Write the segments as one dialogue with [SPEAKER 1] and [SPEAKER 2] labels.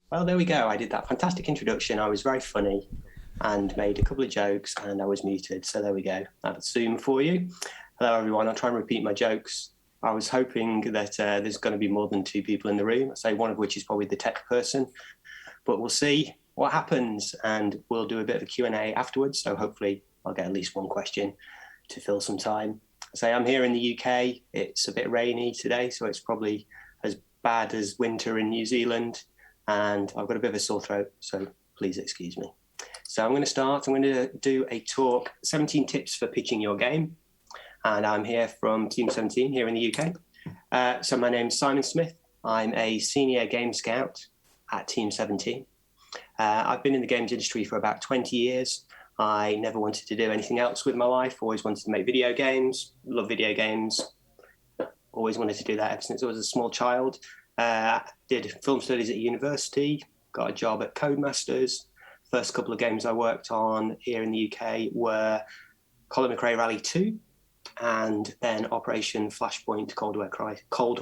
[SPEAKER 1] Well, there we go. I did that fantastic introduction. I was very funny and made a couple of jokes and I was muted. So there we go. That's Zoom for you. Hello, everyone. I'll try and repeat my jokes. I was hoping that there's going to be more than two people in the room, I say one of which is probably the tech person, but we'll see what happens and we'll do a bit of a Q&A afterwards. So hopefully I'll get at least one question to fill some time. Say I'm here in the UK. It's a bit rainy today, so it's probably as bad as winter in New Zealand. And I've got a bit of a sore throat, so please excuse me. So I'm going to start. I'm going to do a talk, 17 tips for pitching your game. And I'm here from Team 17 here in the UK. So my name's Simon Smith. I'm a senior game scout at Team 17. I've been in the games industry for about 20 years. I never wanted to do anything else with my life, always wanted to make video games, love video games, always wanted to do that ever since I was a small child. Did film studies at university, got a job at Codemasters. First couple of games I worked on here in the UK were Colin McRae Rally 2 and then Operation Flashpoint Cold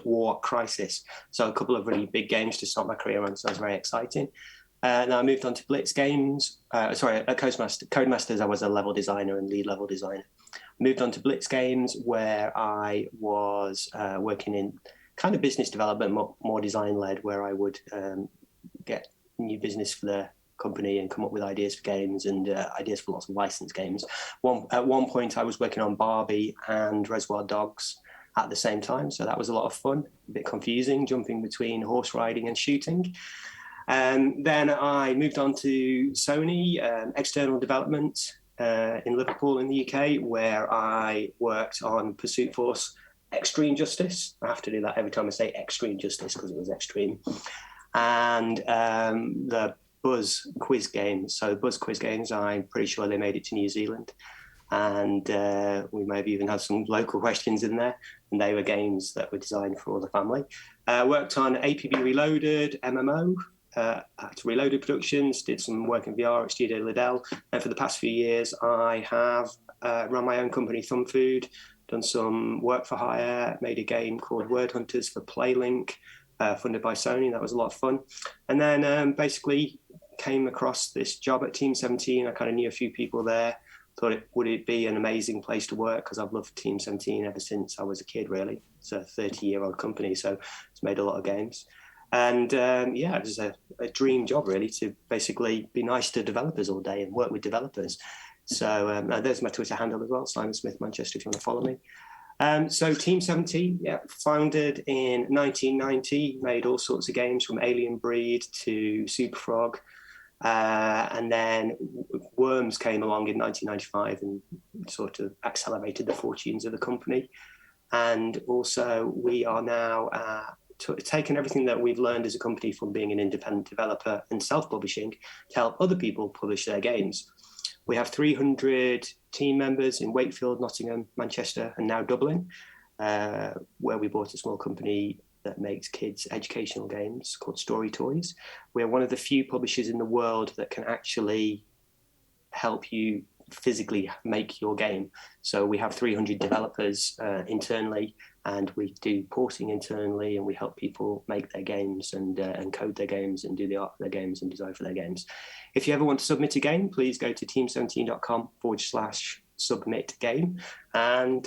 [SPEAKER 1] War Crisis. So a couple of really big games to start my career on, so it was very exciting. Now I moved on to Blitz Games. At Codemasters, I was a level designer and lead level designer. Moved on to Blitz Games, where I was working in kind of business development, more design-led, where I would get new business for the company and come up with ideas for games and ideas for lots of licensed games. At one point, I was working on Barbie and Reservoir Dogs at the same time, so that was a lot of fun, a bit confusing, jumping between horse riding and shooting. Then I moved on to Sony, external development in Liverpool in the UK, where I worked on Pursuit Force Extreme Justice. I have to do that every time I say Extreme Justice because it was extreme. And the Buzz quiz games. So Buzz quiz games, I'm pretty sure they made it to New Zealand. And we may have even had some local questions in there. And they were games that were designed for all the family. Worked on APB Reloaded, MMO, at Reloaded Productions, did some work in VR at Studio Liddell. And for the past few years, I have run my own company, Thumb Food, done some work for hire, made a game called Word Hunters for PlayLink, funded by Sony. That was a lot of fun. And then basically came across this job at Team 17. I kind of knew a few people there. Thought would it be an amazing place to work because I've loved Team 17 ever since I was a kid, really. It's a 30-year-old company, so it's made a lot of games. And it was a dream job, really, to basically be nice to developers all day and work with developers. So there's my Twitter handle as well, Simon Smith Manchester, if you want to follow me. So Team 17, founded in 1990, made all sorts of games from Alien Breed to Super Frog. And then Worms came along in 1995 and sort of accelerated the fortunes of the company. And also we are now taken everything that we've learned as a company from being an independent developer and self-publishing to help other people publish their games. We have 300 team members in Wakefield, Nottingham, Manchester, and now Dublin, where we bought a small company that makes kids educational games called Story Toys. We're one of the few publishers in the world that can actually help you physically make your game. So we have 300 developers internally, and we do porting internally, and we help people make their games and code their games and do the art for their games and design for their games. If you ever want to submit a game, please go to team17.com/submit game, and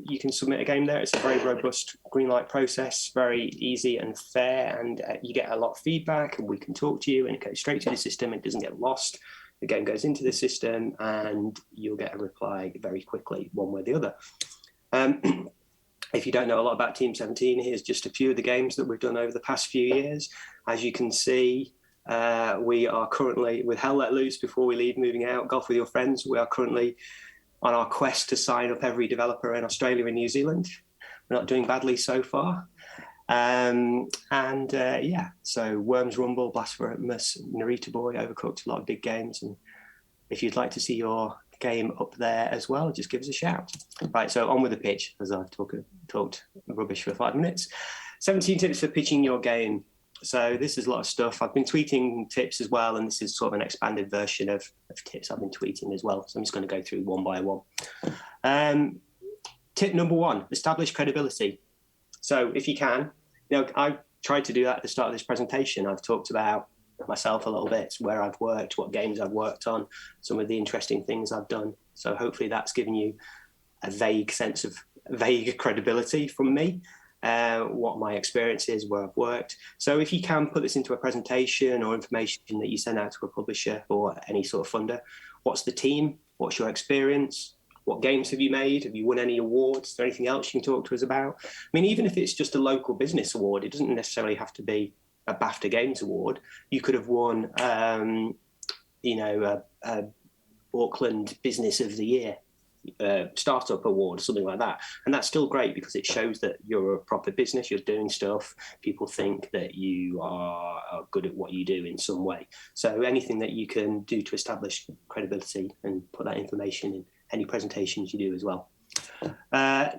[SPEAKER 1] you can submit a game there. It's a very robust green light process, very easy and fair, and you get a lot of feedback, and we can talk to you, and it goes straight to the system. It doesn't get lost. The game goes into the system, and you'll get a reply very quickly, one way or the other. If you don't know a lot about Team 17, here's just a few of the games that we've done over the past few years. As you can see, we are currently, with Hell Let Loose, before we leave, moving out, Golf With Your Friends, we are currently on our quest to sign up every developer in Australia and New Zealand. We're not doing badly so far. So Worms Rumble, Blasphemous, Narita Boy, Overcooked, a lot of big games. And if you'd like to see your game up there as well, just give us a shout. Right, so on with the pitch, as I've talked rubbish for 5 minutes. 17 tips for pitching your game. So this is a lot of stuff. I've been tweeting tips as well, and this is sort of an expanded version of tips I've been tweeting as well. So I'm just going to go through one by one. Tip number 1, establish credibility. So if you can, I tried to do that at the start of this presentation. I've talked about myself a little bit, where I've worked, what games I've worked on, some of the interesting things I've done. So hopefully that's given you a vague credibility from me, what my experience is, where I've worked. So if you can put this into a presentation or information that you send out to a publisher or any sort of funder, what's the team? What's your experience? What games have you made? Have you won any awards? Is there anything else you can talk to us about? I mean, even if it's just a local business award, it doesn't necessarily have to be a BAFTA Games Award. You could have won, a Auckland Business of the Year startup award, something like that, and that's still great because it shows that you're a proper business, you're doing stuff, people think that you are good at what you do in some way. So anything that you can do to establish credibility and put that information in any presentations you do as well.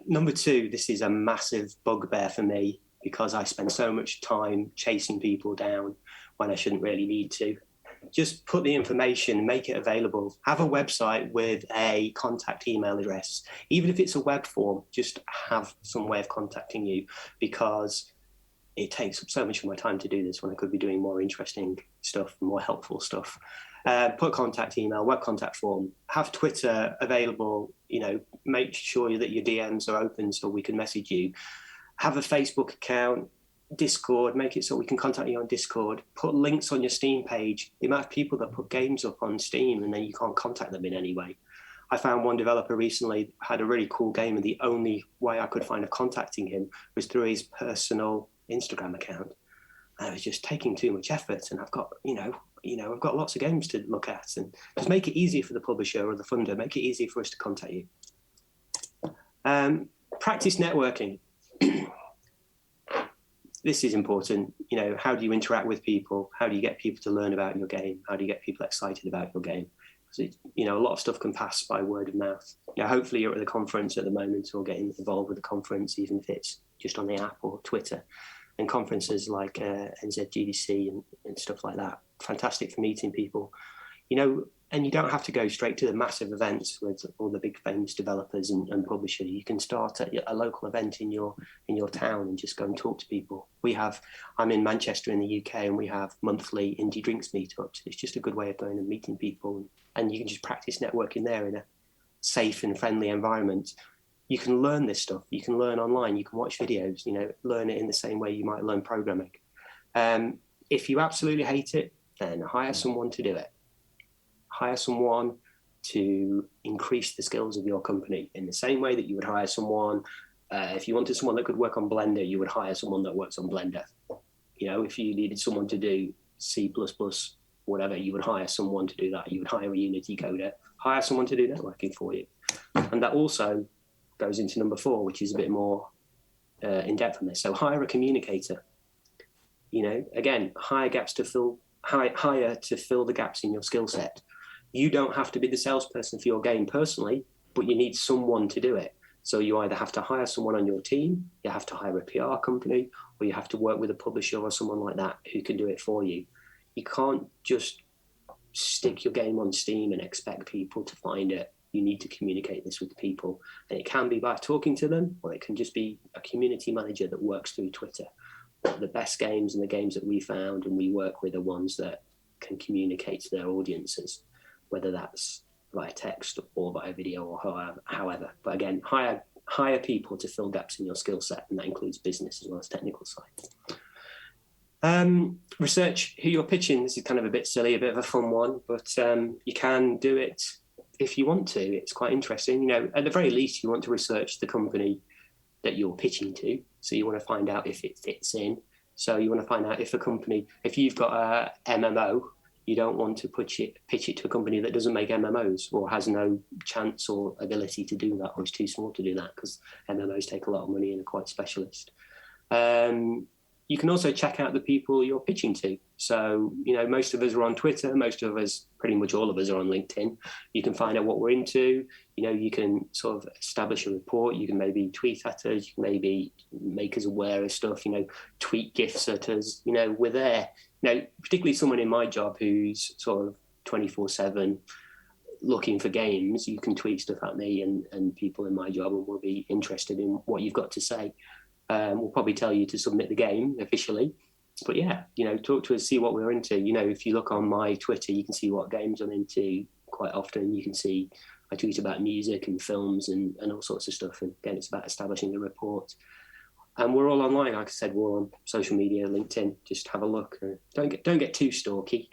[SPEAKER 1] Number two, this is a massive bugbear for me because I spend so much time chasing people down when I shouldn't really need to. Just put the information, make it available. Have a website with a contact email address. Even if it's a web form, just have some way of contacting you, because it takes up so much of my time to do this when I could be doing more interesting stuff, more helpful stuff. Put contact email, web contact form, have Twitter available, make sure that your DMs are open so we can message you. Have a Facebook account, Discord, make it so we can contact you on Discord. Put links on your Steam page. The amount of people that put games up on Steam and then you can't contact them in any way. I found one developer recently had a really cool game, and the only way I could find of contacting him was through his personal Instagram account. And it was just taking too much effort, and I've got, I've got lots of games to look at, and just make it easier for the publisher or the funder, make it easier for us to contact you. Practice networking. This is important. How do you interact with people? How do you get people to learn about your game? How do you get people excited about your game? Because a lot of stuff can pass by word of mouth. Hopefully you're at the conference at the moment or getting involved with the conference, even if it's just on the app or Twitter. And conferences like NZGDC and stuff like that, fantastic for meeting people. And you don't have to go straight to the massive events with all the big famous developers and publishers. You can start at a local event in your town and just go and talk to people. I'm in Manchester in the UK, and we have monthly indie drinks meetups. It's just a good way of going and meeting people, and you can just practice networking there in a safe and friendly environment. You can learn this stuff. You can learn online. You can watch videos. Learn it in the same way you might learn programming. If you absolutely hate it, then hire someone to do it. Hire someone to increase the skills of your company in the same way that you would hire someone. If you wanted someone that could work on Blender, you would hire someone that works on Blender. If you needed someone to do C++, whatever, you would hire someone to do that. You would hire a Unity coder, hire someone to do networking for you. And that also goes into number 4, which is a bit more in depth on this. So hire a communicator. Again, hire to fill the gaps in your skill set. You don't have to be the salesperson for your game personally, but you need someone to do it. So you either have to hire someone on your team, you have to hire a PR company, or you have to work with a publisher or someone like that who can do it for you. You can't just stick your game on Steam and expect people to find it. You need to communicate this with people. And it can be by talking to them, or it can just be a community manager that works through Twitter. The best games and the games that we found and we work with are ones that can communicate to their audiences, whether that's via text or via video or however. But again, hire people to fill gaps in your skill set, and that includes business as well as technical side. Research who you're pitching. This is kind of a bit silly, a bit of a fun one, but you can do it if you want to. It's quite interesting. At the very least, you want to research the company that you're pitching to. So you want to find out if it fits in. So you want to find out if you've got a MMO, you don't want to pitch it to a company that doesn't make MMOs or has no chance or ability to do that, or is too small to do that, because MMOs take a lot of money and are quite specialist. You can also check out the people you're pitching to. So, most of us are on Twitter. Pretty much all of us are on LinkedIn. You can find out what we're into. You can sort of establish a report. You can maybe tweet at us. You can maybe make us aware of stuff, tweet GIFs at us. We're there. Particularly someone in my job who's sort of 24/7 looking for games, you can tweet stuff at me and people in my job will be interested in what you've got to say. We'll probably tell you to submit the game officially, But yeah, talk to us, see what we're into. If you look on my Twitter, you can see what games I'm into quite often. You can see I tweet about music and films and all sorts of stuff. And again, it's about establishing a rapport. And we're all online. Like I said, we're on social media, LinkedIn. Just have a look. Don't get too stalky.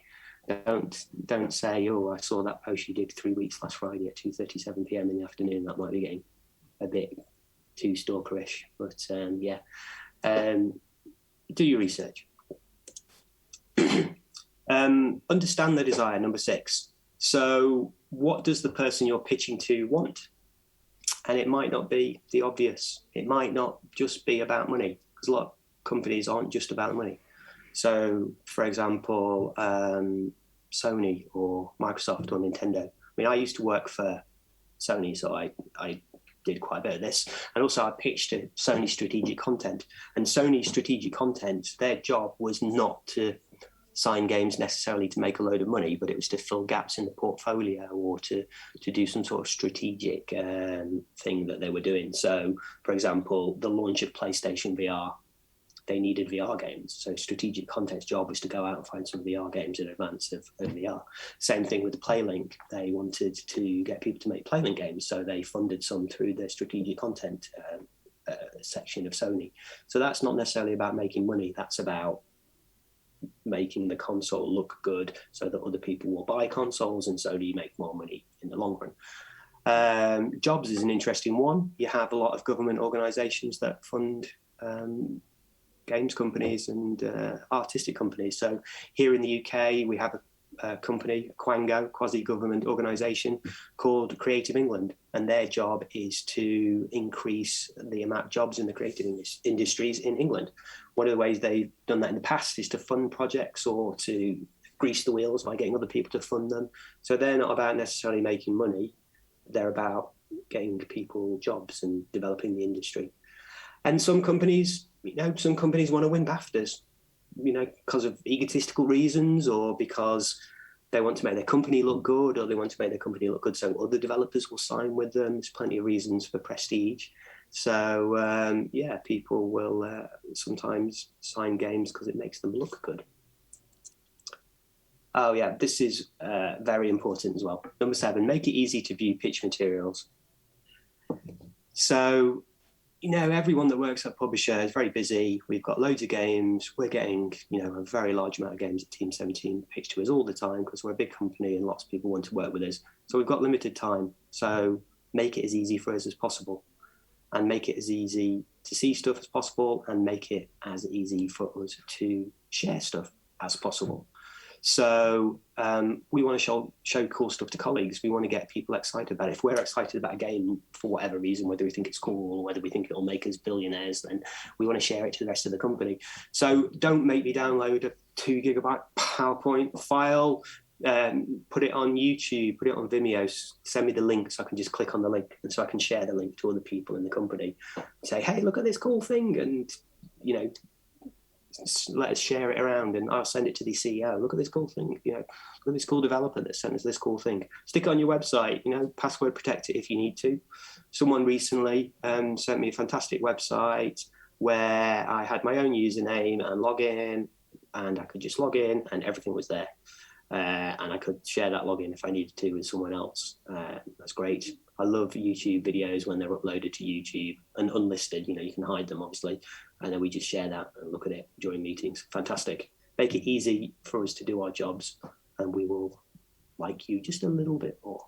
[SPEAKER 1] Don't say, oh, I saw that post you did 3 weeks last Friday at 2:37 p.m. in the afternoon. That might be getting a bit too stalkerish. But do your research. Understand the desire, number 6. So what does the person you're pitching to want? And it might not be the obvious. It might not just be about money, because a lot of companies aren't just about money. So, for example, Sony or Microsoft or Nintendo. I mean, I used to work for Sony, so I did quite a bit of this. And also I pitched to Sony strategic content. And Sony strategic content, their job was not to sign games necessarily to make a load of money, but it was to fill gaps in the portfolio or to do some sort of strategic thing that they were doing. So, for example, the launch of PlayStation VR, they needed VR games. So strategic content's job was to go out and find some VR games in advance of VR. Same thing with the PlayLink. They wanted to get people to make PlayLink games, so they funded some through their strategic content section of Sony. So that's not necessarily about making money. That's about making the console look good so that other people will buy consoles, and so do you make more money in the long run. Jobs is an interesting one. You have a lot of government organisations that fund games companies and artistic companies. So here in the UK, we have a company, Quango, quasi-government organisation called Creative England, and their job is to increase the amount of jobs in the creative industries in England. One of the ways they've done that in the past is to fund projects or to grease the wheels by getting other people to fund them. So they're not about necessarily making money. They're about getting people jobs and developing the industry. And some companies want to win BAFTAs, because of egotistical reasons, or because they want to make their company look good, or they want to make their company look good so other developers will sign with them. There's plenty of reasons for prestige. So, people will sometimes sign games because it makes them look good. Oh, yeah, this is very important as well. Number 7, make it easy to view pitch materials. So, everyone that works at a publisher is very busy. We've got loads of games. We're getting, a very large amount of games at Team 17 pitched to us all the time because we're a big company and lots of people want to work with us. So we've got limited time. So make it as easy for us as possible, and make it as easy to see stuff as possible, and make it as easy for us to share stuff as possible. So we want to show cool stuff to colleagues. We want to get people excited about it. If we're excited about a game for whatever reason, whether we think it's cool or whether we think it'll make us billionaires, then we want to share it to the rest of the company. So don't make me download a 2 gigabyte PowerPoint file, put it on YouTube, put it on Vimeo, send me the link so I can just click on the link, and so I can share the link to other people in the company. Say, hey, look at this cool thing, and let us share it around, and I'll send it to the CEO. Look at this cool thing, look at this cool developer that sent us this cool thing. Stick it on your website, password protect it if you need to. Someone recently sent me a fantastic website where I had my own username and login, and I could just log in and everything was there. And I could share that login if I needed to with someone else. That's great. I love YouTube videos when they're uploaded to YouTube and unlisted. You can hide them, obviously. And then we just share that and look at it during meetings. Fantastic. Make it easy for us to do our jobs, and we will like you just a little bit more.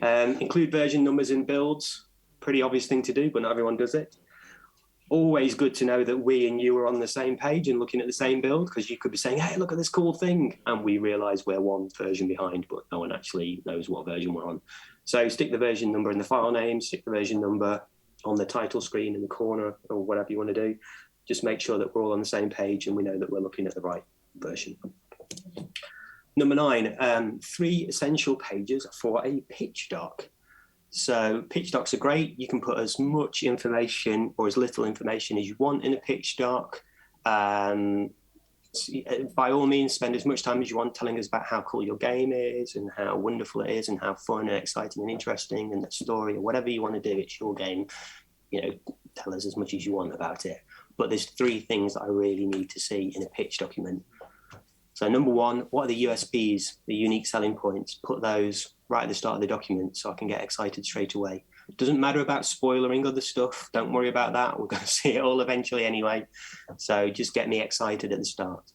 [SPEAKER 1] Include version numbers in builds. Pretty obvious thing to do, but not everyone does it. Always good to know that we and you are on the same page and looking at the same build, because you could be saying, hey, look at this cool thing, and we realize we're one version behind, but no one actually knows what version we're on. So stick the version number in the file name, stick the version number on the title screen in the corner, or whatever you want to do. Just make sure that we're all on the same page and we know that we're looking at the right version. Number 9, 3 essential pages for a pitch doc. So pitch docs are great. You can put as much information or as little information as you want in a pitch doc. By all means, spend as much time as you want telling us about how cool your game is and how wonderful it is and how fun and exciting and interesting and the story, or whatever you want to do. It's your game. Tell us as much as you want about it. but there's 3 things that I really need to see in a pitch document. So number 1, what are the USPs, the unique selling points? Put those right at the start of the document so I can get excited straight away. It doesn't matter about spoilering other stuff. Don't worry about that. We're going to see it all eventually anyway. So just get me excited at the start.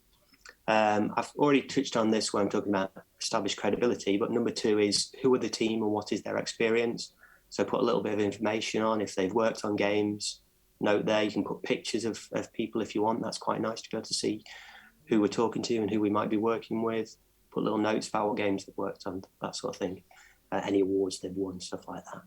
[SPEAKER 1] I've already touched on this when I'm talking about established credibility, but number 2 is who are the team and what is their experience? So put a little bit of information on if they've worked on games. Note there, you can put pictures of people if you want. That's quite nice to be able to see who we're talking to and who we might be working with. Put little notes about what games they've worked on, that sort of thing. Any awards they've won, stuff like that.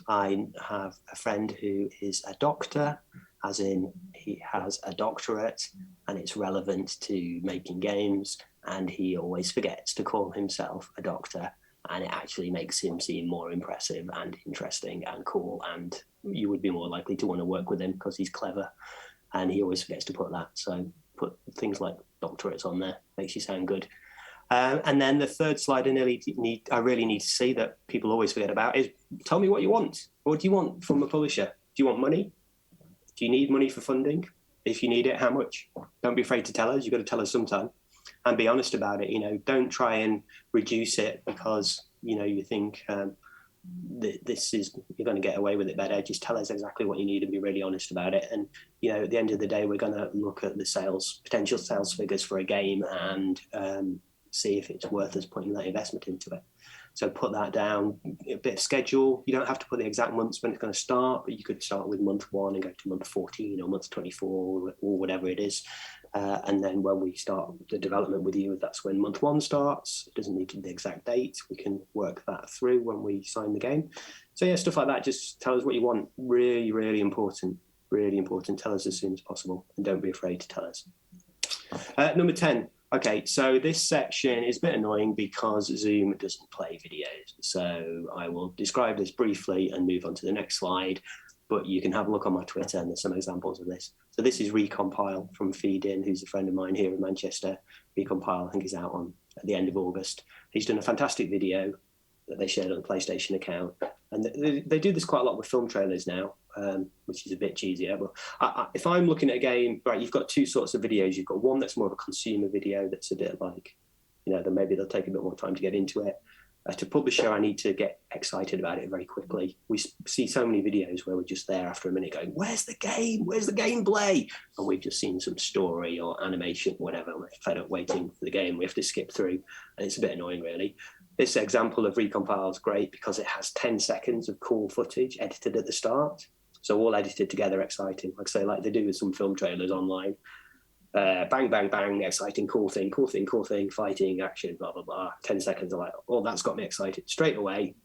[SPEAKER 1] I have a friend who is a doctor, as in he has a doctorate and it's relevant to making games, and he always forgets to call himself a doctor, and it actually makes him seem more impressive and interesting and cool, and you would be more likely to want to work with him because he's clever, and he always forgets to put that. So put things like doctorates on there, makes you sound good. And then the third slide I really need to see that people always forget about is tell me what you want. What do you want from a publisher? Do you want money? Do you need money for funding? If you need it, how much? Don't be afraid to tell us. You've got to tell us sometime, and be honest about it. Don't try and reduce it because you think this is, you're going to get away with it better. Just tell us exactly what you need and be really honest about it. And at the end of the day, we're going to look at the potential sales figures for a game and see if it's worth us putting that investment into it. So put that down, a bit of schedule. You don't have to put the exact months when it's going to start, but you could start with month 1 and go to month 14 or month 24 or whatever it is. And then when we start the development with you, that's when month 1 starts. It doesn't need to be the exact date. We can work that through when we sign the game. So yeah, stuff like that. Just tell us what you want. Really, really important. Really important. Tell us as soon as possible, and don't be afraid to tell us. Number 10. Okay, so this section is a bit annoying because Zoom doesn't play videos. So I will describe this briefly and move on to the next slide, but you can have a look on my Twitter and there's some examples of this. So this is Recompile from Feed-In, who's a friend of mine here in Manchester. Recompile, I think, is out at the end of August. He's done a fantastic video that they shared on the PlayStation account. And they do this quite a lot with film trailers now, which is a bit cheesier. But if I'm looking at a game, right, you've got 2 sorts of videos. You've got one that's more of a consumer video that's a bit like, then maybe they'll take a bit more time to get into it. To publisher, I need to get excited about it very quickly. We see so many videos where we're just there after a minute going, where's the game? Where's the gameplay? And we've just seen some story or animation, whatever. We're fed up waiting for the game. We have to skip through. And it's a bit annoying, really. This example of Recompile is great because it has 10 seconds of cool footage edited at the start. So all edited together, exciting. Like I say, like they do with some film trailers online. Bang, bang, bang, exciting, cool thing, fighting, action, blah, blah, blah. 10 seconds of like, oh, that's got me excited straight away.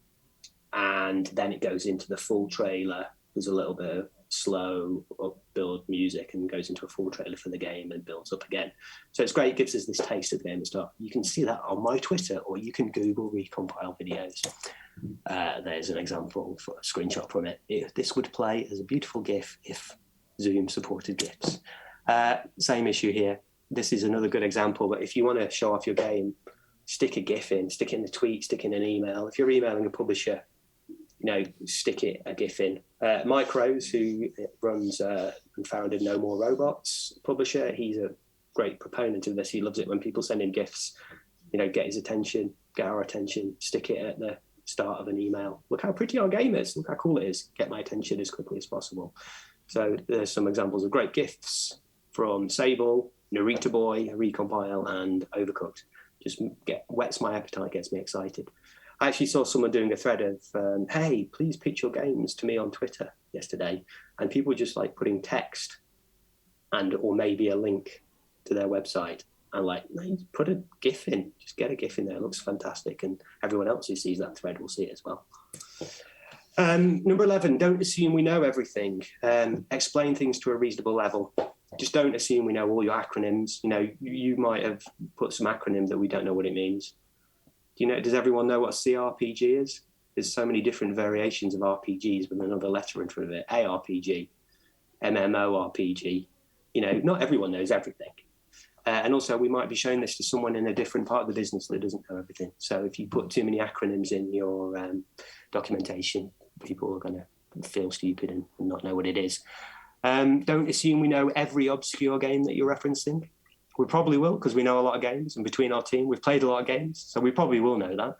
[SPEAKER 1] And then it goes into the full trailer. There's a little bit of slow build music and goes into a full trailer for the game and builds up again. So it's great. It gives us this taste of the game and stuff. You can see that on my Twitter, or you can Google Recompile videos. There's an example for a screenshot from it. This would play as a beautiful GIF if Zoom supported GIFs. Same issue here. This is another good example, but if you want to show off your game, stick a GIF in, stick it in the tweet, stick in an email. If you're emailing a publisher, stick a GIF in. Micros, who runs and founded No More Robots publisher, he's a great proponent of this. He loves it when people send him GIFs, get his attention, get our attention, stick it at the start of an email. Look how pretty our game is. Look how cool it is. Get my attention as quickly as possible. So there's some examples of great GIFs from Sable, Narita Boy, Recompile, and Overcooked. Just whets my appetite, gets me excited. I actually saw someone doing a thread of, hey, please pitch your games to me on Twitter yesterday. And people were just like putting text or maybe a link to their website. And like, no, put a GIF in, just get a GIF in there. It looks fantastic. And everyone else who sees that thread will see it as well. Number 11, don't assume we know everything. Explain things to a reasonable level. Just don't assume we know all your acronyms. You might have put some acronym that we don't know what it means. Does everyone know what a CRPG is? There's so many different variations of RPGs with another letter in front of it. ARPG, MMORPG. Not everyone knows everything. And also, we might be showing this to someone in a different part of the business that doesn't know everything. So if you put too many acronyms in your documentation, people are going to feel stupid and not know what it is. Don't assume we know every obscure game that you're referencing. We probably will, because we know a lot of games, and between our team, we've played a lot of games, so we probably will know that.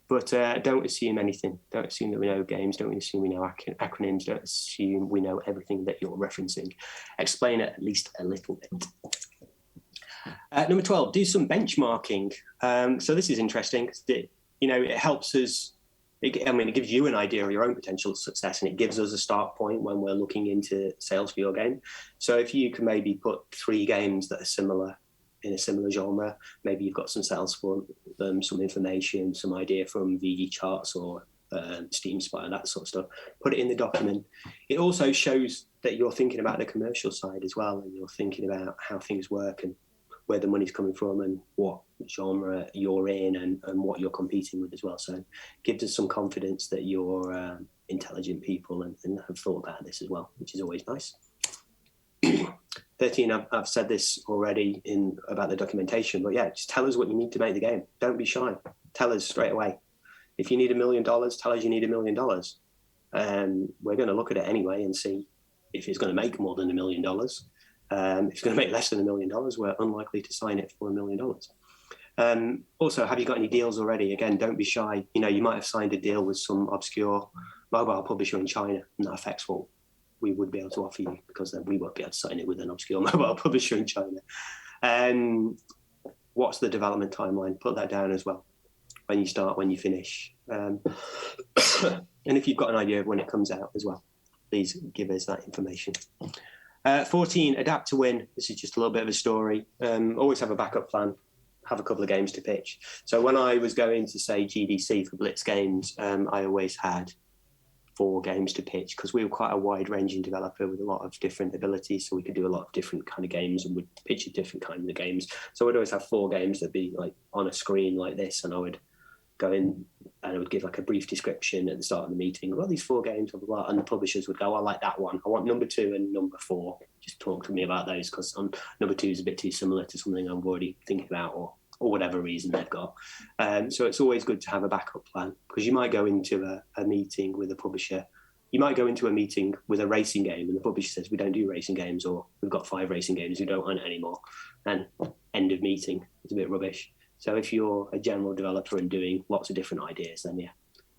[SPEAKER 1] But don't assume anything. Don't assume that we know games. Don't assume we know acronyms. Don't assume we know everything that you're referencing. Explain it at least a little bit. Number 12, do some benchmarking. So this is interesting, because it helps us. It gives you an idea of your own potential success, and it gives us a start point when we're looking into sales for your game. So if you can maybe put 3 games that are similar in a similar genre, maybe you've got some sales for them, some information, some idea from VG charts or Steam Spy, that sort of stuff. Put it in the document. It also shows that you're thinking about the commercial side as well, and you're thinking about how things work and where the money's coming from and what genre you're in and what you're competing with as well. So it gives us some confidence that you're intelligent people and have thought about this as well, which is always nice. 13, I've said this already about the documentation, but yeah, just tell us what you need to make the game. Don't be shy. Tell us straight away. If you need $1 million, tell us you need $1 million. We're going to look at it anyway and see if it's going to make more than $1 million. If it's going to make less than $1 million, we're unlikely to sign it for $1 million. Also, have you got any deals already? Again, don't be shy. You might have signed a deal with some obscure mobile publisher in China, and that affects what we would be able to offer you, because then we won't be able to sign it with an obscure mobile publisher in China. What's the development timeline? Put that down as well. When you start, when you finish. And if you've got an idea of when it comes out as well, please give us that information. 14, adapt to win. This is just a little bit of a story. Always have a backup plan. Have a couple of games to pitch. So when I was going to, say, GDC for Blitz Games, I always had 4 games to pitch, because we were quite a wide-ranging developer with a lot of different abilities, so we could do a lot of different kind of games and would pitch a different kind of games. So I'd always have 4 games that'd be like on a screen like this, and I would go in and I would give like a brief description at the start of the meeting. Well, these 4 games, blah, blah, blah, and the publishers would go, I like that one. I want number 2 and number 4. Just talk to me about those, because number 2 is a bit too similar to something I'm already thinking about, or whatever reason they've got. So it's always good to have a backup plan, because you might go into a meeting with a publisher. You might go into a meeting with a racing game and the publisher says, we don't do racing games, or we've got 5 racing games, we don't want it anymore. And end of meeting. It's a bit rubbish. So if you're a general developer and doing lots of different ideas, then yeah,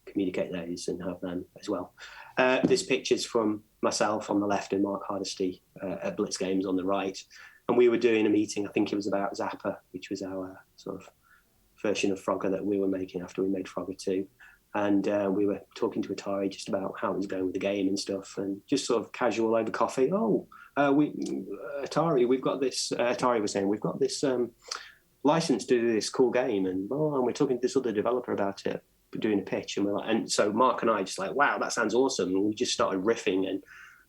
[SPEAKER 1] communicate those and have them as well. This picture's from myself on the left and Mark Hardesty at Blitz Games on the right. And we were doing a meeting, I think it was about Zappa, which was our sort of version of Frogger that we were making after we made Frogger 2. And we were talking to Atari just about how it was going with the game and stuff, and just sort of casual over coffee. Atari, we've got this, Atari was saying, we've got this license to do this cool game. And we're talking to this other developer about it, doing a pitch. And so Mark and I just like, wow, that sounds awesome. And we just started riffing and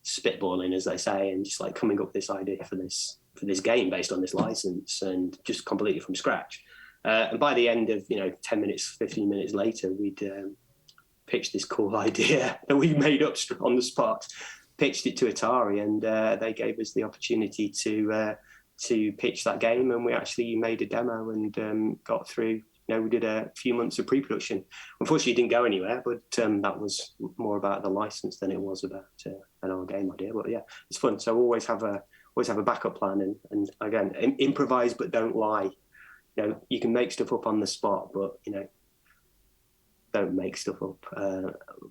[SPEAKER 1] spitballing, as they say, and just like coming up with this idea for this game based on this license, and just completely from scratch. And by the end of 10 minutes, 15 minutes later, we'd pitched this cool idea that we made up on the spot, pitched it to Atari, and they gave us the opportunity to pitch that game, and we actually made a demo and got through. We did a few months of pre-production. Unfortunately, it didn't go anywhere, but that was more about the license than it was about our game idea. But yeah, it's fun. So always have a backup plan, and again, improvise but don't lie. You can make stuff up on the spot, but don't make stuff up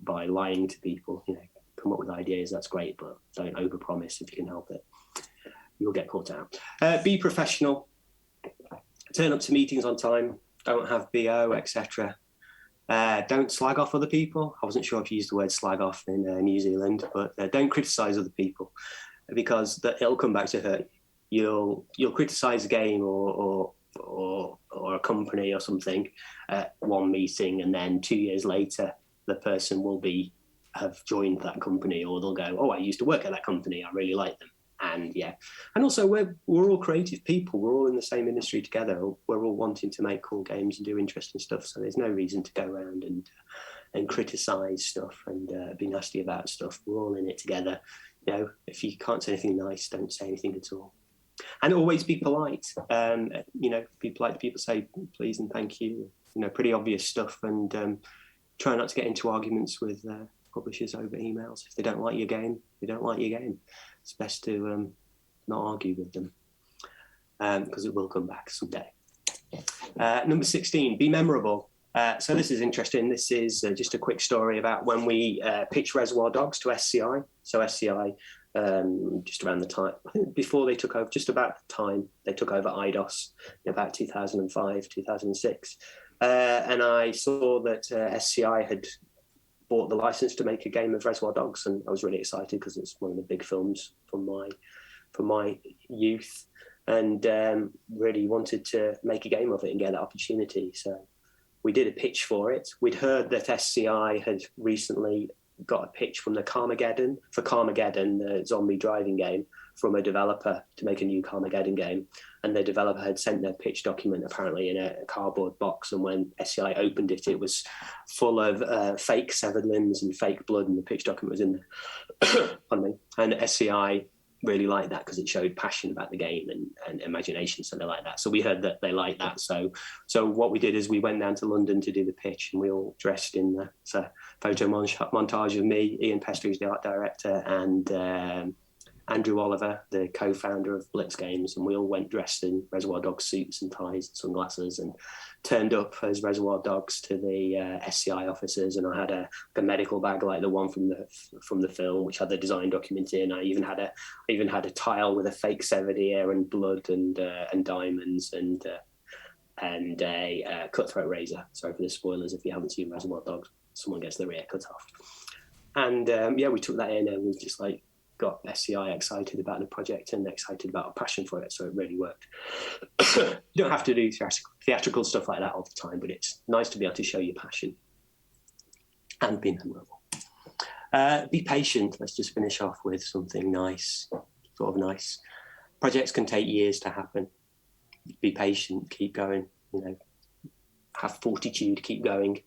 [SPEAKER 1] by lying to people. Come up with ideas, that's great, but don't overpromise if you can help it. You'll get caught out. Be professional. Turn up to meetings on time. Don't have BO, etc. Don't slag off other people. I wasn't sure if you used the word slag off in New Zealand, but don't criticise other people, because it'll come back to hurt you. You'll criticise a game or a company or something at one meeting, and then 2 years later the person will have joined that company, or they'll go, oh, I used to work at that company, I really like them. And yeah, and also we're all creative people, we're all in the same industry together, we're all wanting to make cool games and do interesting stuff, so there's no reason to go around and criticize stuff and be nasty about stuff. We're all in it together. If you can't say anything nice, don't say anything at all. And always be polite. Be polite to people, say please and thank you. Pretty obvious stuff. And try not to get into arguments with publishers over emails. If they don't like your game, they don't like your game. it's best to not argue with them, because it will come back someday. Number 16, be memorable. So this is interesting. This is just a quick story about when we pitched Reservoir Dogs to SCI. So SCI, just around the time, I think before they took over, just about the time they took over IDOS, in about 2005, 2006. And I saw that SCI had bought the license to make a game of Reservoir Dogs, and I was really excited because it's one of the big films from my youth, and really wanted to make a game of it and get that opportunity. So we did a pitch for it. We'd heard that SCI had recently got a pitch from the Carmageddon, the zombie driving game, from a developer to make a new Carmageddon game. And the developer had sent their pitch document apparently in a cardboard box. And when SCI opened it, it was full of fake severed limbs and fake blood, and the pitch document was in there. Pardon me. And SCI really liked that because it showed passion about the game and imagination, so they like that. So we heard that they like that. So what we did is we went down to London to do the pitch, and we all dressed in the photo montage of me, Ian Pester, who's the art director, and Andrew Oliver, the co-founder of Blitz Games, and we all went dressed in Reservoir Dogs suits and ties and sunglasses, and turned up as Reservoir Dogs to the SCI offices. And I had a medical bag like the one from the film, which had the design document in. I even had a tile with a fake severed ear and blood and diamonds and a cutthroat razor. Sorry for the spoilers if you haven't seen Reservoir Dogs. Someone gets their ear cut off. And we took that in, and we just got SCI excited about the project and excited about our passion for it, so it really worked. You don't have to do theatrical stuff like that all the time, but it's nice to be able to show your passion and be memorable. Be patient. Let's just finish off with something nice, sort of nice. Projects can take years to happen. Be patient, keep going, have fortitude, keep going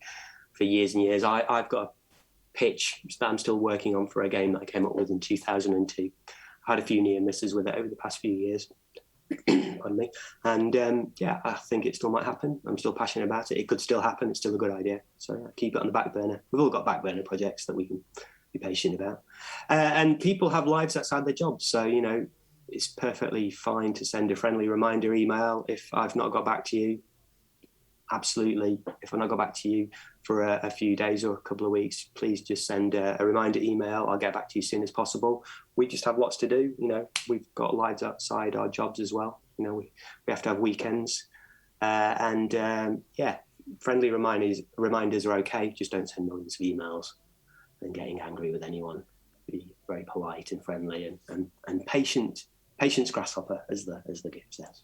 [SPEAKER 1] for years and years. I've got a pitch that I'm still working on for a game that I came up with in 2002. I had a few near misses with it over the past few years. Pardon me. And I think it still might happen. I'm still passionate about it. It could still happen. It's still a good idea. So keep it on the back burner. We've all got back burner projects that we can be patient about. And people have lives outside their jobs. So, it's perfectly fine to send a friendly reminder email if I've not got back to you. Absolutely. If I've not got back to you for a few days or a couple of weeks, please just send a reminder email. I'll get back to you as soon as possible. We just have lots to do. We've got lives outside our jobs as well. We have to have weekends. Friendly reminders are okay. Just don't send millions of emails and getting angry with anyone. Be very polite and friendly and patient. Patience, grasshopper, as the gift says.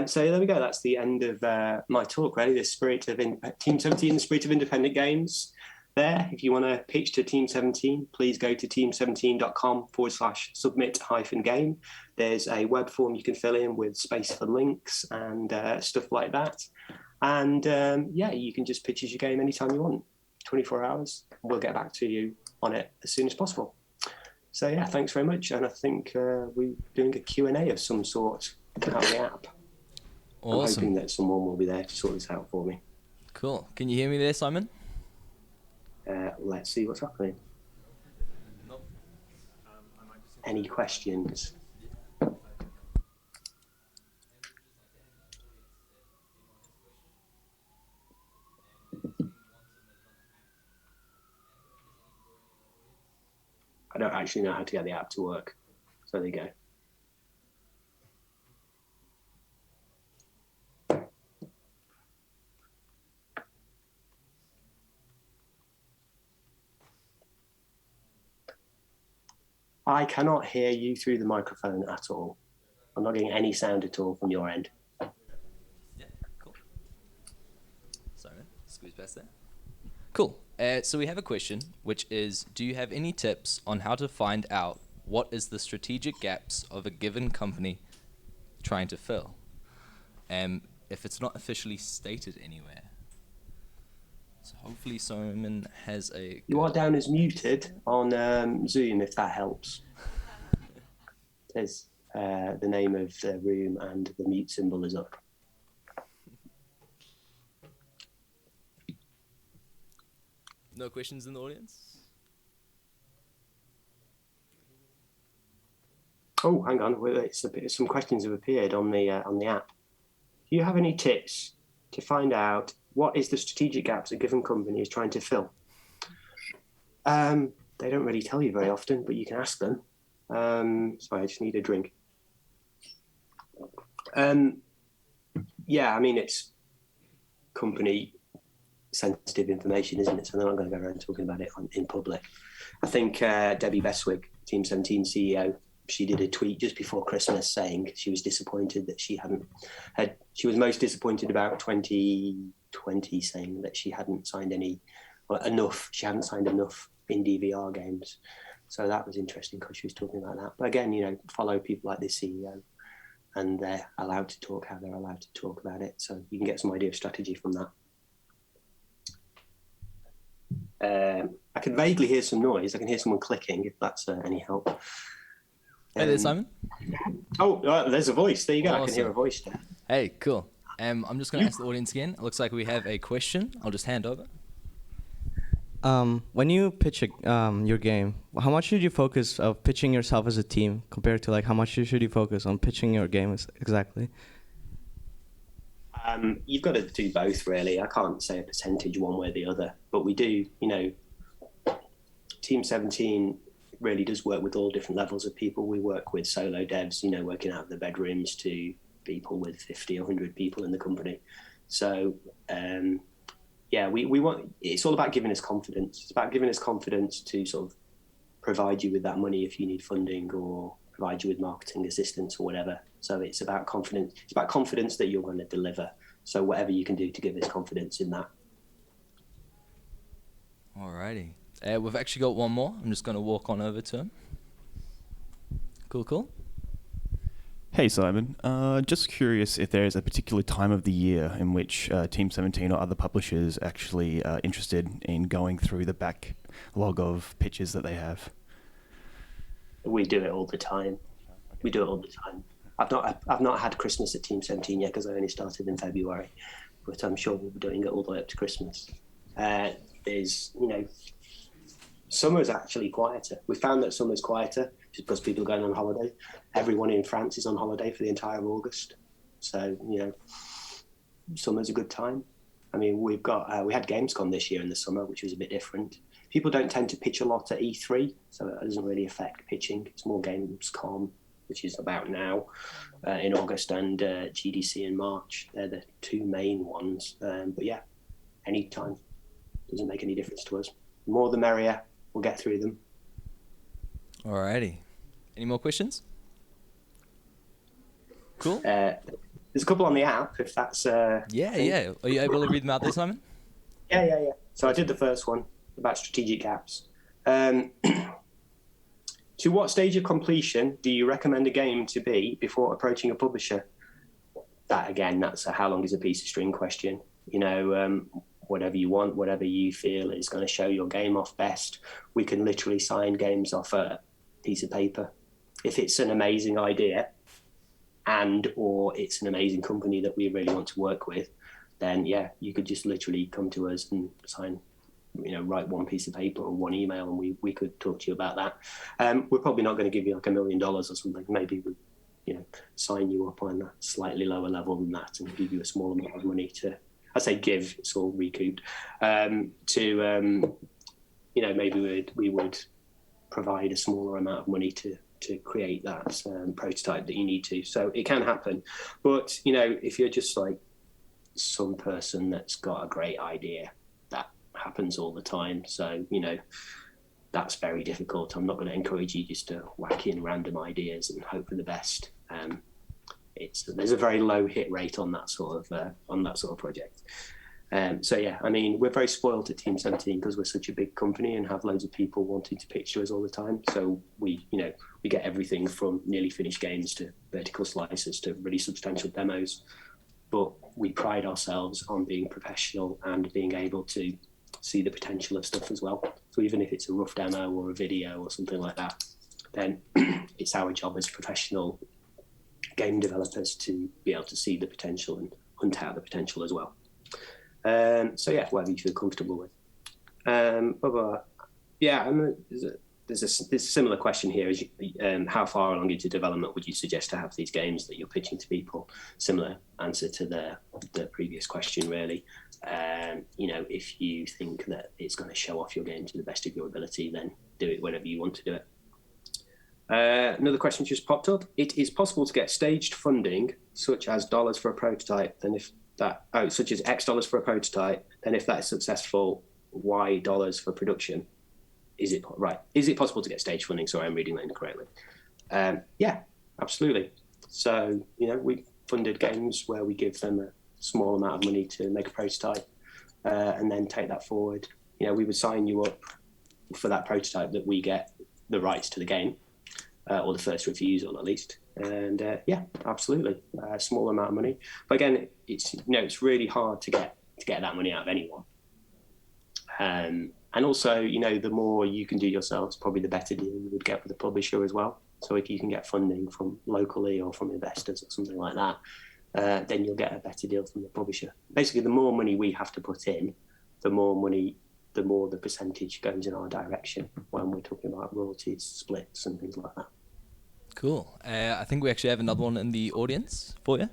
[SPEAKER 1] So there we go. That's the end of my talk, really. The spirit of Team 17, the spirit of independent games. There, if you want to pitch to Team 17, please go to team17.com/submit-game. There's a web form you can fill in with space for links and stuff like that. And you can just pitch as your game anytime you want. 24 hours. We'll get back to you on it as soon as possible. So thanks very much. And I think we're doing a Q&A of some sort out of the app. Awesome. I'm hoping that someone will be there to sort this out for me.
[SPEAKER 2] Cool. Can you hear me there, Simon?
[SPEAKER 1] Let's see what's happening.
[SPEAKER 2] Nope.
[SPEAKER 1] Any questions? I don't actually know how to get the app to work. So there you go. I cannot hear you through the microphone at all. I'm not getting any sound at all from your end.
[SPEAKER 2] Yeah, cool. Sorry, squeeze past that. Cool. So we have a question, which is, do you have any tips on how to find out what is the strategic gaps of a given company trying to fill? If it's not officially stated anywhere. So hopefully Simon has a...
[SPEAKER 1] You are down as muted on Zoom, if that helps. There's the name of the room and the mute symbol is up.
[SPEAKER 2] No questions in the audience?
[SPEAKER 1] Oh, hang on. Some questions have appeared on the app. Do you have any tips to find out what is the strategic gaps a given company is trying to fill? They don't really tell you very often, but you can ask them. Sorry, I just need a drink. Yeah, I mean, it's company sensitive information, isn't it? So they're not going to go around talking about it in public. I think Debbie Beswick, Team 17 CEO, she did a tweet just before Christmas saying she was disappointed that she was most disappointed about 2020, saying that she hadn't signed she hadn't signed enough indie VR games. So that was interesting because she was talking about that. But again, follow people like this CEO, and they're allowed to talk how they're allowed to talk about it. So you can get some idea of strategy from that. I can vaguely hear some noise. I can hear someone clicking, if that's any help.
[SPEAKER 2] Hey there, Simon.
[SPEAKER 1] Oh, there's a voice. There you go.
[SPEAKER 2] Awesome.
[SPEAKER 1] I can hear a voice there.
[SPEAKER 2] Hey, cool. I'm just going to ask the audience again. It looks like we have a question. I'll just hand over.
[SPEAKER 3] When you pitch your game, how much should you focus of pitching yourself as a team compared to how much should you focus on pitching your game exactly?
[SPEAKER 1] You've got to do both, really. I can't say a percentage one way or the other, but we do, Team 17 really does work with all different levels of people. We work with solo devs, working out of the bedrooms, to people with 50 or 100 people in the company. So, we want, it's all about giving us confidence. It's about giving us confidence to sort of provide you with that money if you need funding, or provide you with marketing assistance or whatever. So it's about confidence. It's about confidence that you're going to deliver. So whatever you can do to give us confidence in that.
[SPEAKER 2] Alrighty. We've actually got one more. I'm just going to walk on over to him. Cool.
[SPEAKER 4] Hey Simon, just curious if there's a particular time of the year in which Team 17 or other publishers actually are interested in going through the backlog of pitches that they have.
[SPEAKER 1] We do it all the time. We do it all the time. I've not had Christmas at Team 17 yet because I only started in February, but I'm sure we'll be doing it all the way up to Christmas. Summer's actually quieter. We found that summer's quieter just because people are going on holiday. Everyone in France is on holiday for the entire August. So, summer's a good time. I mean, we had Gamescom this year in the summer, which was a bit different. People don't tend to pitch a lot at E3, so it doesn't really affect pitching. It's more Gamescom, which is about now, in August, and GDC in March. They're the two main ones. But yeah, any time. Doesn't make any difference to us. The more the merrier. We'll get through them.
[SPEAKER 2] Alrighty. Any more questions? Cool.
[SPEAKER 1] There's a couple on the app, if that's...
[SPEAKER 2] Yeah. Are you able to read them out there, Simon?
[SPEAKER 1] Yeah. So I did the first one about strategic gaps. To what stage of completion do you recommend a game to be before approaching a publisher? That, again, that's a how long is a piece of string question. Whatever you want, whatever you feel is going to show your game off best. We can literally sign games off a piece of paper. If it's an amazing idea or it's an amazing company that we really want to work with, then yeah, you could just literally come to us and sign, write one piece of paper or one email, and we could talk to you about that. We're probably not going to give you $1 million or something. Maybe we, sign you up on a slightly lower level than that and give you a small amount of money to, I say give, it's all recouped, maybe we would provide a smaller amount of money to create that prototype that you need to. So it can happen. But, if you're just like some person that's got a great idea, that happens all the time. So, that's very difficult. I'm not going to encourage you just to whack in random ideas and hope for the best. There's a very low hit rate on that sort of project. So yeah, I mean, we're very spoiled at Team 17 because we're such a big company and have loads of people wanting to pitch to us all the time. So we get everything from nearly finished games to vertical slices to really substantial demos. But we pride ourselves on being professional and being able to see the potential of stuff as well. So even if it's a rough demo or a video or something like that, then it's our job as professional game developers to be able to see the potential and hunt out the potential as well. So yeah, whatever you feel comfortable with. there's a similar question here. Is how far along into development would you suggest to have these games that you're pitching to people? Similar answer to the previous question, really. If you think that it's going to show off your game to the best of your ability, then do it whenever you want to do it. Another question just popped up. It is possible to get staged funding, such as dollars for a prototype, such as X dollars for a prototype, then if that is successful, Y dollars for production. Is it possible to get stage funding? Sorry, I'm reading that incorrectly. Yeah, absolutely. So, we funded games where we give them a small amount of money to make a prototype and then take that forward. We would sign you up for that prototype that we get the rights to the game, or the first refusal at least. And yeah, absolutely, a small amount of money. But again, it's really hard to get that money out of anyone. And also, the more you can do yourselves, probably the better deal you would get with the publisher as well. So if you can get funding from locally or from investors or something like that, then you'll get a better deal from the publisher. Basically, the more money we have to put in, the more the percentage goes in our direction when we're talking about royalties, splits, and things like that.
[SPEAKER 2] Cool. I think we actually have another one in the audience for you.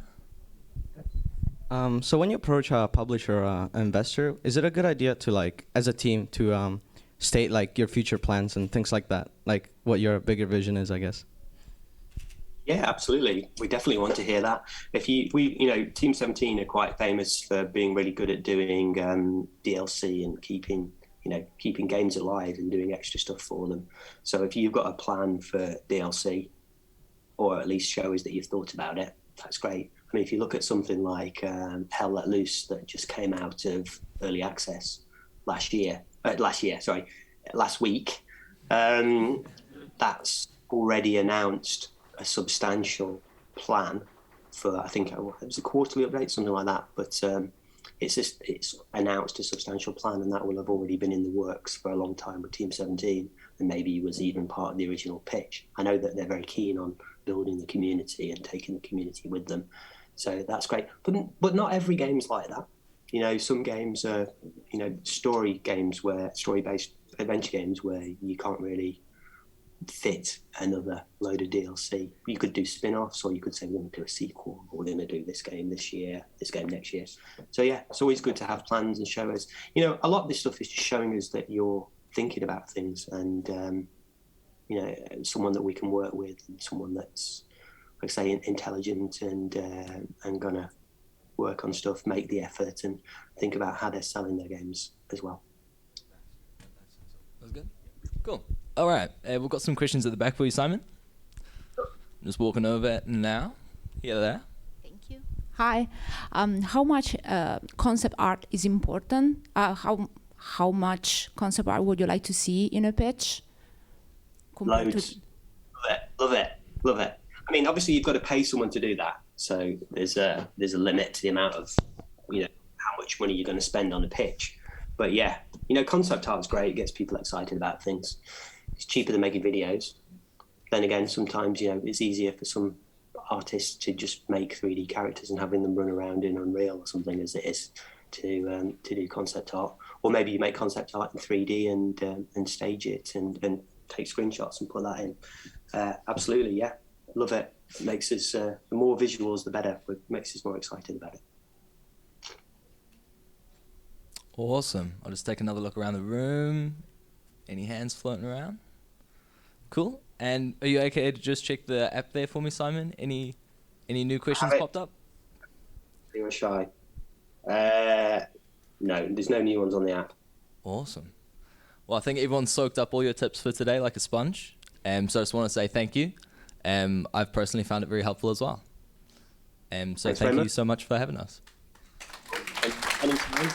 [SPEAKER 3] So when you approach a publisher or an investor, is it a good idea to, as a team, to state, your future plans and things like that? Like, what your bigger vision is, I guess?
[SPEAKER 1] Yeah, absolutely. We definitely want to hear that. Team 17 are quite famous for being really good at doing DLC and keeping games alive and doing extra stuff for them. So if you've got a plan for DLC, or at least show us that you've thought about it, that's great. I mean, if you look at something like Hell Let Loose that just came out of early access last week, that's already announced a substantial plan for, I think it was a quarterly update, something like that. But it's announced a substantial plan, and that will have already been in the works for a long time with Team 17, and maybe was even part of the original pitch. I know that they're very keen on building the community and taking the community with them. So that's great. But not every game's like that. Some games are, story-based adventure games where you can't really fit another load of DLC. You could do spin-offs, or you could say we're going to do a sequel, or we're going to do this game this year, this game next year. So yeah, it's always good to have plans and show us. A lot of this stuff is just showing us that you're thinking about things, and someone that we can work with, and someone that's, like I say, intelligent and gonna work on stuff, make the effort, and think about how they're selling their games as well.
[SPEAKER 2] That's good. Cool. All right, we've got some questions at the back for you, Simon. Just walking over now. Here, there.
[SPEAKER 5] Thank you. Hi. How much concept art is important? How much concept art would you like to see in a pitch?
[SPEAKER 1] Loads. Love it. I mean, obviously you've got to pay someone to do that. So there's a limit to the amount of, how much money you're going to spend on a pitch. But yeah, concept art's great. It gets people excited about things. It's cheaper than making videos. Then again, sometimes, it's easier for some artists to just make 3D characters and having them run around in Unreal or something as it is to do concept art. Or maybe you make concept art in 3D and stage it and take screenshots and put that in. Absolutely, yeah. Love it. It makes us, the more visuals, the better. It makes us more excited about it.
[SPEAKER 2] Awesome. I'll just take another look around the room. Any hands floating around? Cool. And are you okay to just check the app there for me, Simon? Any new questions popped up?
[SPEAKER 1] You were shy. No, there's no new ones on the app.
[SPEAKER 2] Awesome. Well, I think everyone's soaked up all your tips for today like a sponge. So I just want to say thank you. I've personally found it very helpful as well. So thank you so much for having us.
[SPEAKER 1] Anytime.